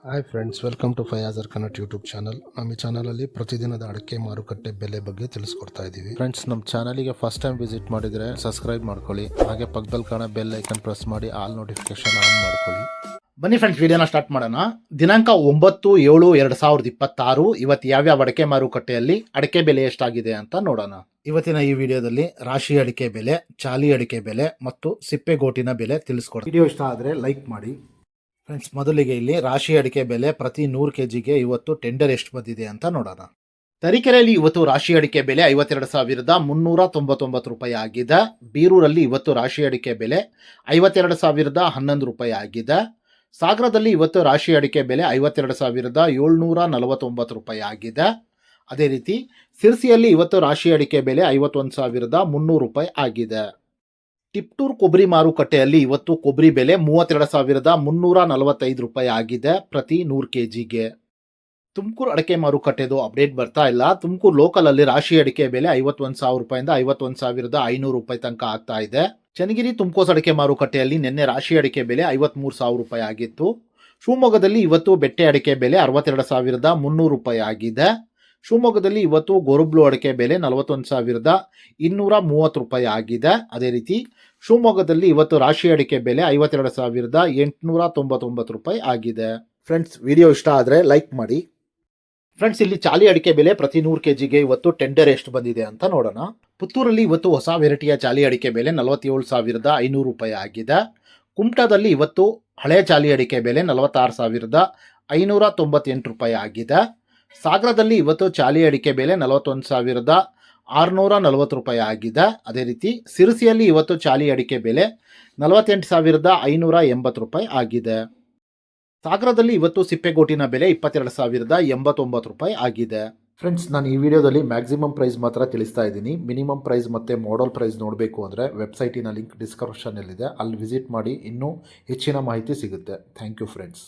Hi friends, welcome to ಫಯಾಜರ್ ಕನ್ನಟ್ YouTube channel. ನಮ್ಮ ಈ ಚಾನಲಲ್ಲಿ ಪ್ರತಿದಿನದ ಅಡಿಕೆ ಮಾರುಕಟ್ಟೆ ಬೆಲೆ ಬಗ್ಗೆ ತಿಳಿಸ್ಕೊಡ್ತಾ ಇದ್ದೀವಿ. ಫ್ರೆಂಡ್ಸ್, ನಮ್ಮ ಚಾನಲಿಗೆ ಫಸ್ಟ್ ಟೈಮ್ ವಿಸಿಟ್ ಮಾಡಿದರೆ ಸಬ್ಸ್ಕ್ರೈಬ್ ಮಾಡ್ಕೊಳ್ಳಿ. ಹಾಗೆ ಪಕ್ಕದಲ್ಲಿ ಕಾಣೋ ಬೆಲ್ ಐಕನ್ ಪ್ರೆಸ್ ಮಾಡಿ ಆಲ್ ನೋಟಿಫಿಕೇಶನ್ ಆನ್ ಮಾಡ್ಕೊಳ್ಳಿ. ಬನ್ನಿ ಫ್ರೆಂಡ್ಸ್, ವಿಡಿಯೋನ ಸ್ಟಾರ್ಟ್ ಮಾಡೋಣ. ದಿನಾಂಕ 9/7/2026 ಇವತ್ತು ಯಾವ್ಯಾವ ಅಡಿಕೆ ಮಾರುಕಟ್ಟೆಯಲ್ಲಿ ಅಡಿಕೆ ಬೆಲೆ ಎಷ್ಟಾಗಿದೆ ಅಂತ ನೋಡೋಣ. ಇವತ್ತಿನ ಈ ವಿಡಿಯೋದಲ್ಲಿ ರಾಶಿ ಅಡಿಕೆ ಬೆಲೆ, ಚಾಲಿ ಅಡಿಕೆ ಬೆಲೆ ಮತ್ತು ಸಿಪ್ಪೆಗೋಟಿನ ಬೆಲೆ ತಿಳಿಸ್ಕೊಡ್ತೀನಿ. ವಿಡಿಯೋ ಇಷ್ಟ ಆದರೆ ಲೈಕ್ ಮಾಡಿ. ಫ್ರೆಂಡ್ಸ್, ಮೊದಲಿಗೆ ಇಲ್ಲಿ ರಾಶಿ ಅಡಿಕೆ ಬೆಲೆ ಪ್ರತಿ 100 kgಗೆ ಇವತ್ತು ಟೆಂಡರ್ ಎಷ್ಟು ಬಂದಿದೆ ಅಂತ ನೋಡೋಣ. ತರೀಕೆರೆಯಲ್ಲಿ ಇವತ್ತು ರಾಶಿ ಅಡಿಕೆ ಬೆಲೆ 52,399 ರೂಪಾಯಿ ಆಗಿದೆ. ಬೀರೂರಲ್ಲಿ ಇವತ್ತು ರಾಶಿ ಅಡಿಕೆ ಬೆಲೆ 52,011 ರೂಪಾಯಿ ಆಗಿದೆ. ಸಾಗರದಲ್ಲಿ ಇವತ್ತು ರಾಶಿ ಅಡಿಕೆ ಬೆಲೆ 52,749 ರೂಪಾಯಿ ಆಗಿದೆ. ಅದೇ ರೀತಿ ಸಿರ್ಸಿಯಲ್ಲಿ ಇವತ್ತು ರಾಶಿ ಅಡಿಕೆ ಬೆಲೆ 51,300 ರೂಪಾಯಿ ಆಗಿದೆ. ಟಿಪ್ಟೂರ್ ಕೊಬ್ಬರಿ ಮಾರುಕಟ್ಟೆಯಲ್ಲಿ ಇವತ್ತು ಕೊಬ್ಬರಿ ಬೆಲೆ 32,345 ರೂಪಾಯಿ ಆಗಿದೆ ಪ್ರತಿ 100 kgಗೆ. ತುಮಕೂರು ಅಡಿಕೆ ಮಾರುಕಟ್ಟೆದು ಅಪ್ಡೇಟ್ ಬರ್ತಾ ಇಲ್ಲ. ತುಮಕೂರು ಲೋಕಲ್ ಅಲ್ಲಿ ರಾಶಿ ಅಡಿಕೆ ಬೆಲೆ 51,000 ರೂಪಾಯಿಂದ 51,500 ರೂಪಾಯಿ ತನಕ ಆಗ್ತಾ ಇದೆ. ಚನ್ನಗಿರಿ ತುಮಕೋಸ್ ಅಡಿಕೆ ಮಾರುಕಟ್ಟೆಯಲ್ಲಿ ನಿನ್ನೆ ರಾಶಿ ಅಡಿಕೆ ಬೆಲೆ 53,000 ರೂಪಾಯಿ ಆಗಿತ್ತು. ಶಿವಮೊಗ್ಗದಲ್ಲಿ ಇವತ್ತು ಬೆಟ್ಟೆ ಅಡಿಕೆ ಬೆಲೆ 62,300 ರೂಪಾಯಿ ಆಗಿದೆ. ಶಿವಮೊಗ್ಗದಲ್ಲಿ ಇವತ್ತು ಗೋರುಬ್ಲು ಅಡಿಕೆ ಬೆಲೆ 41,230 ರೂಪಾಯಿ ಆಗಿದೆ. ಅದೇ ರೀತಿ ಶಿವಮೊಗ್ಗದಲ್ಲಿ ಇವತ್ತು ರಾಶಿ ಅಡಿಕೆ ಬೆಲೆ 52,899 ರೂಪಾಯಿ ಆಗಿದೆ. ಫ್ರೆಂಡ್ಸ್, ವಿಡಿಯೋ ಇಷ್ಟ ಆದರೆ ಲೈಕ್ ಮಾಡಿ. ಫ್ರೆಂಡ್ಸ್, ಇಲ್ಲಿ ಚಾಲಿ ಅಡಿಕೆ ಬೆಲೆ ಪ್ರತಿ 100 kgಗೆ ಇವತ್ತು ಟೆಂಡರ್ ಎಷ್ಟು ಬಂದಿದೆ ಅಂತ ನೋಡೋಣ. ಪುತ್ತೂರಲ್ಲಿ ಇವತ್ತು ಹೊಸ ವೆರೈಟಿಯ ಚಾಲಿ ಅಡಿಕೆ ಬೆಲೆ 47,500 ರೂಪಾಯಿ ಆಗಿದೆ. ಕುಮಟಾದಲ್ಲಿ ಇವತ್ತು ಹಳೆ ಚಾಲಿ ಅಡಿಕೆ ಬೆಲೆ 46,598 ರೂಪಾಯಿ ಆಗಿದೆ. ಸಾಗರದಲ್ಲಿ ಇವತ್ತು ಚಾಲಿ ಅಡಿಕೆ ಬೆಲೆ 41,640 ರೂಪಾಯಿ ಆಗಿದೆ. ಅದೇ ರೀತಿ ಸಿರಸಿಯಲ್ಲಿ ಇವತ್ತು ಚಾಲಿ ಅಡಿಕೆ ಬೆಲೆ 48,580 ರೂಪಾಯಿ ಆಗಿದೆ. ಸಾಗರದಲ್ಲಿ ಇವತ್ತು ಸಿಪ್ಪೆಗೋಟಿನ ಬೆಲೆ 22,089 ರೂಪಾಯಿ ಆಗಿದೆ. ಫ್ರೆಂಡ್ಸ್, ನಾನು ಈ ವಿಡಿಯೋದಲ್ಲಿ ಮ್ಯಾಕ್ಸಿಮಮ್ ಪ್ರೈಸ್ ಮಾತ್ರ ತಿಳಿಸ್ತಾ ಇದ್ದೀನಿ. ಮಿನಿಮಮ್ ಪ್ರೈಸ್ ಮತ್ತು ಮಾಡಲ್ ಪ್ರೈಸ್ ನೋಡಬೇಕು ಅಂದರೆ ವೆಬ್ಸೈಟಿನ ಲಿಂಕ್ ಡಿಸ್ಕ್ರಿಪ್ಷನಲ್ಲಿದೆ, ಅಲ್ಲಿ ವಿಸಿಟ್ ಮಾಡಿ ಇನ್ನೂ ಹೆಚ್ಚಿನ ಮಾಹಿತಿ ಸಿಗುತ್ತೆ. Thank you friends.